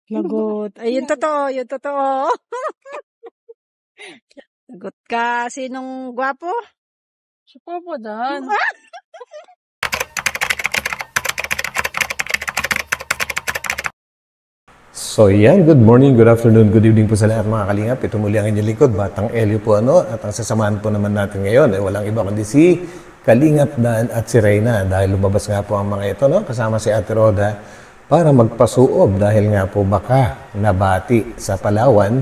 Lagot. Ay, yun totoo, yun totoo. Lagot ka. Sinong gwapo? Si Papa Dan. So yan, good morning, good afternoon, good evening po sa lahat mga kalingap. Ito muli ang inyong likod, Batang Elio po at ang sasamahan po naman natin ngayon ay walang iba kundi si Kalingap Dan at si Reyna. Dahil lumabas nga po ang mga ito, kasama si Ate Roda para magpasuob dahil nga po baka nabati sa Palawan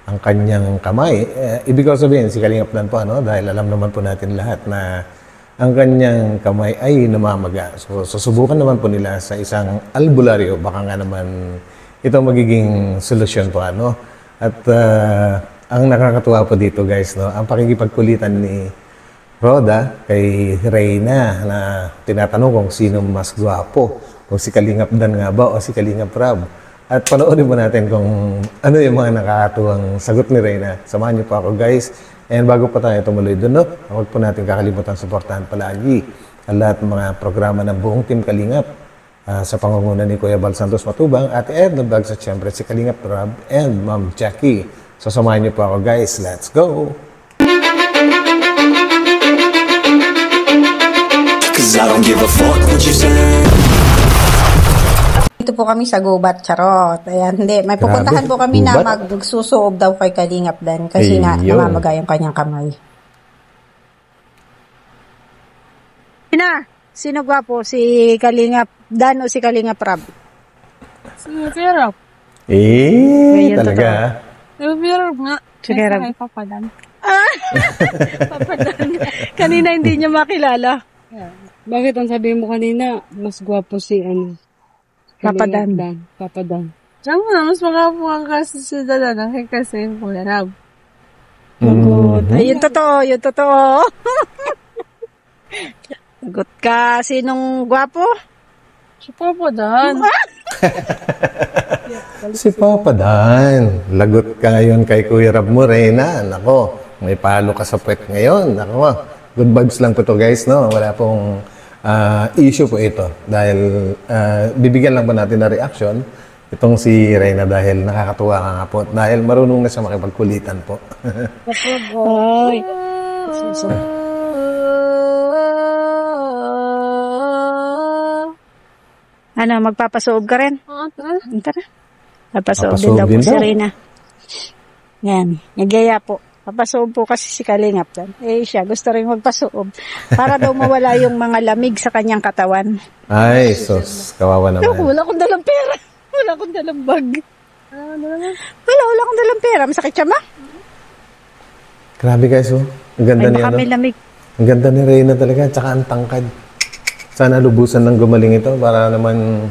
ang kanyang kamay. Ibig ko sabihin si Kalingap Dan po dahil alam naman po natin lahat na ang kanyang kamay ay namamaga. So susubukan naman po nila sa isang albularyo, baka nga naman ito magiging solusyon po At ang nakakatuwa po dito guys, ang pakikipagkulitan ni Roda kay Reyna na tinatanong kung sino mas gwapo, kung si Kalingap Dan nga ba o si Kalingap Rab. At panoorin po natin kung ano yung mga nakakatuwang sagot ni Reyna. Samahan niyo po ako guys. And bago pa tayo tumuloy doon, huwag po natin kakalimutan suportahan palagi ang lahat ng mga programa ng buong Team Kalingap. Sa pangunguna ni Kuya Bal Santos Matubang, Ate Edna Bags at syempre si Kalingap Rab and Ma'am Jackie. So samahan niyo po ako guys. Let's go! Dito po kami sa Gubat, charot. Ayan, hindi. May pupuntahan po kami na magsusuob daw kay Kalingap Dan kasi nga namamaga yung kanyang kamay. Sino gwapo? Si Kalingap Dan o si Kalingap Rab? Si Rab. Talaga? Si Rab nga. Si Rab. Ay, Papa Dan. Papa Dan. Kanina hindi niya makilala. Bakit ang sabihin mo kanina, mas gwapo si Papa Dan. Papa Dan. Diyan mo na, mas magwapo ang kasi si Dada kasi yung Kuya Rab. Lagot. Ay, yun totoo, yun totoo. Lagot ka. Sinong gwapo? Si Papa Dan. Si Papa Dan. Lagot ka ngayon kay Kuya Rab mo, Reyna. Nako, may palo ka sa puwet ngayon. Nako, good vibes lang po to guys, Wala pong issue po ito. Dahil bibigyan lang po natin na reaction itong si Reyna dahil nakakatuwa ka nga po. Dahil marunong na siya makipagkulitan po. Ay. Magpapasuob ka rin? Oo, tara. Tara. Papasuob din daw po si Reyna. Yan. Nagyaya po. Papasuob po kasi si Kalingap Dan. Siya gusto rin magpasuob. Para daw mawala yung mga lamig sa kanyang katawan. Ay, sos. Kawawa naman. Wala akong dalang pera. Wala akong dalang bag. Wala akong dalang pera. Masakit siya ma? Grabe guys, Ang ganda niya, may lamig. Ang ganda ni Reyna talaga, tsaka ang tangkad. Sana lubusan ng gumaling ito para naman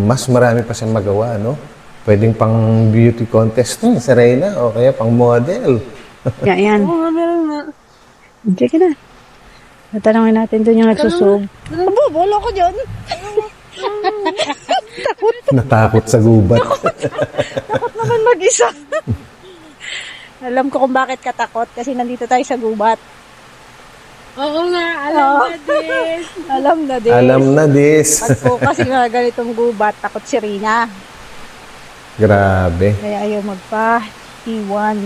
mas marami pa siyang magawa, Pwedeng pang beauty contest si Reyna o kaya pang model. Yan. Oo, meron nga. Sige na. Natanongin natin doon yung nagsusuog. Abo, bola ko dyan. Takot. Natakot sa gubat. Takot naman mag-isa. Alam ko kung bakit katakot kasi nandito tayo sa gubat. Oo nga, alam na din. Alam na this. At po kasi nga ganitong gubat, takot si Reyna. Grabe. Kaya ayaw magpa-iwan.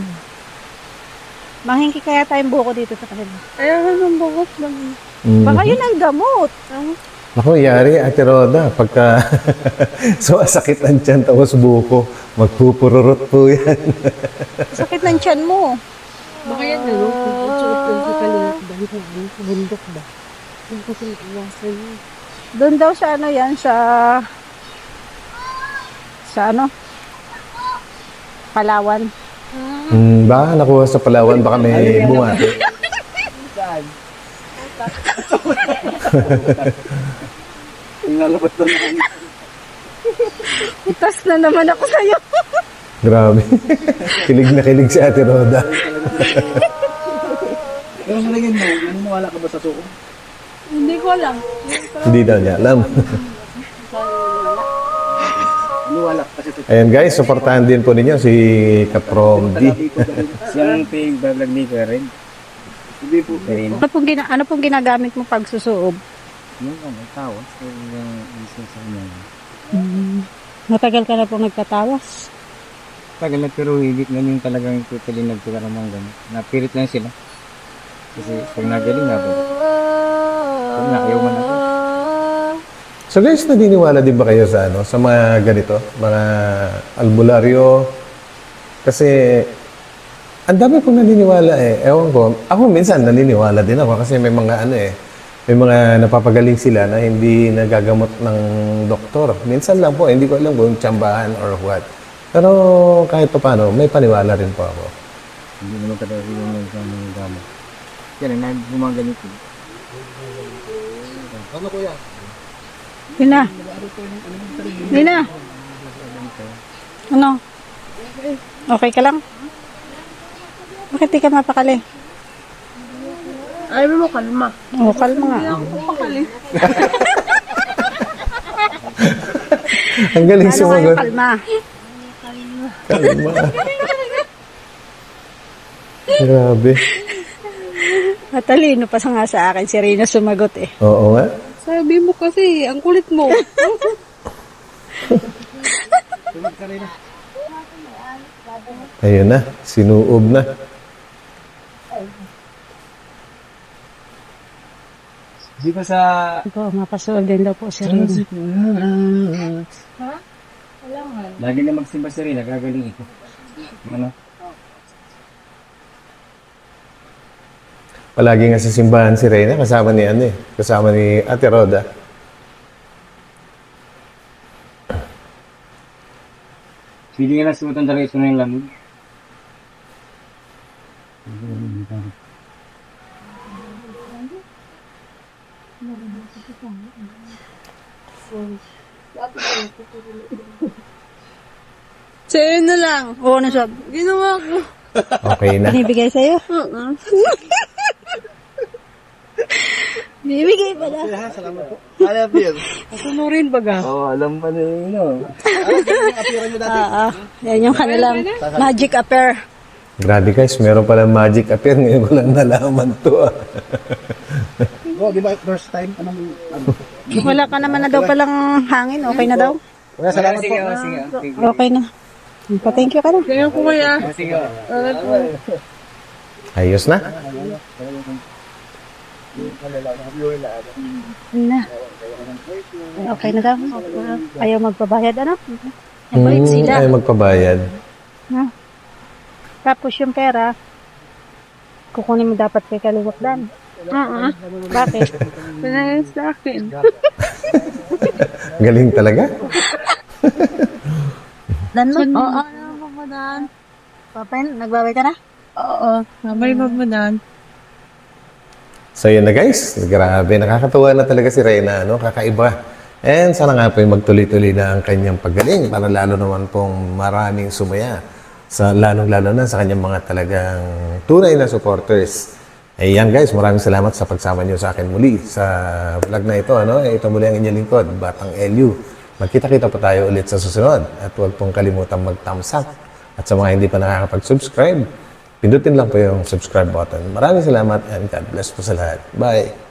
Manghingi kaya tayong buko dito sa kanila. Ayaw ng bukot lang. Baka yun ang gamot. Ako, yari, Ate Roda, pagka sakit ang tiyan tapos buko, magpupururot po yan. Sakit ng tiyan mo. Baka yan suot lang sa Kalingap Dan. Bundok ba? Yung kasi iwasan yun. Doon daw sa yan, sa Palawan. Baka nakuha sa Palawan, baka may bumati. Saan? Inalabas na naman. Itas na naman ako sa'yo. Grabe. Kilig na kilig si Ate Roda. Pero sa tingin mo, naniniwala ka ba sa suko? Hindi ko alam. Hindi daw niya alam. Naniniwala kasi ito. Ayan guys, supportahan din po ninyo si Kaprom D. Siyang pig-vlog ni Karen. Hindi po. Ano pong ginagamit mo pag susuob? Yung tawas. Yung isa sa inyo. Matagal ka na po nagtatawas. Tagal na pero hindi na yung talagang totally nagtira ng mga gamot. Napilit lang sila. Kasi pag nagaling na ba? Pag nakayaw man ako. So guys, naniniwala din ba kayo sa sa mga ganito, mga albularyo? Kasi ang dami pong naniniwala Ewan ko. Ako minsan naniniwala din ako kasi may mga may mga napapagaling sila na hindi nagagamot ng doktor. Minsan lang po, hindi ko alam kung tsambahan or what. Pero kahit pa paano, may paniwala rin po ako. Hindi naman talaga yung gamot. Yan, gumaganit ko. Ano ko yan? Lina. Lina. Ano? Okay ka lang? Bakit di ka mapakali? Ay, mo kalma. Oo, kalma nga. Pakali. Ang galing Ano nga sumagot. yung kalma? Kalma. Grabe. Matalino pa nga sa akin si Rina sumagot eh. Oo nga. Sabi mo kasi, ang kulit mo. Ayun na, sinuob na. Di ba sa... Ito, mapasuol din daw po si Rina. Lagi na magsimba si Rina, gagaling ito. Ano? Palagi nga sa simbahan si Reyna, kasama ni kasama ni Ate Roda. Pili nga na suotan talaga ito na yung lamig. Sa'yo na lang. Oo, ano sabi? Ginawa ko. Okay na. Binibigay sa'yo? Uh-uh. Binibigay pa na. Alam yun. Sunurin baga. Oo, alam pa na yun. Yan yung kanilang magic affair. Grabe guys, meron palang magic affair. Ngayon ko lang nalaman to. Oh, di ba first time? Wala ka naman na daw palang hangin. Okay na daw? Wala, salamat po. Sige. Okay na. Pa-thank you ka na. Kaya ko kaya. Sige. Ayos na. Na. Okay na daw. Ayaw magpabayad, ano? Mabait sila. Ay magpabayad. No? Tapos yung pera, kukunin mo dapat kay Kaliwakdan. Bakit? Pinayos sa akin. Galing talaga. Dan mo? Oo, mamadan. Papain, nagbabay ka na? Oo, mamay mamadan. So yun na guys, grabe, nakakatuwa na talaga si Reyna, kakaiba. And sana nga po magtuloy-tuloy na ang kanyang paggaling para lalo naman pong maraming sumaya. Lalong-lalo na sa kanyang mga talagang tunay na supporters. Ayan guys, maraming salamat sa pagsama niyo sa akin muli sa vlog na ito. Ito muli ang inyong lingkod, Batang Elyu. Magkita-kita pa tayo ulit sa susunod. At huwag pong kalimutan mag-thumbs up. At sa mga hindi pa nakakapag-subscribe, pindutin lang po yung subscribe button. Maraming salamat and God bless po sa lahat. Bye!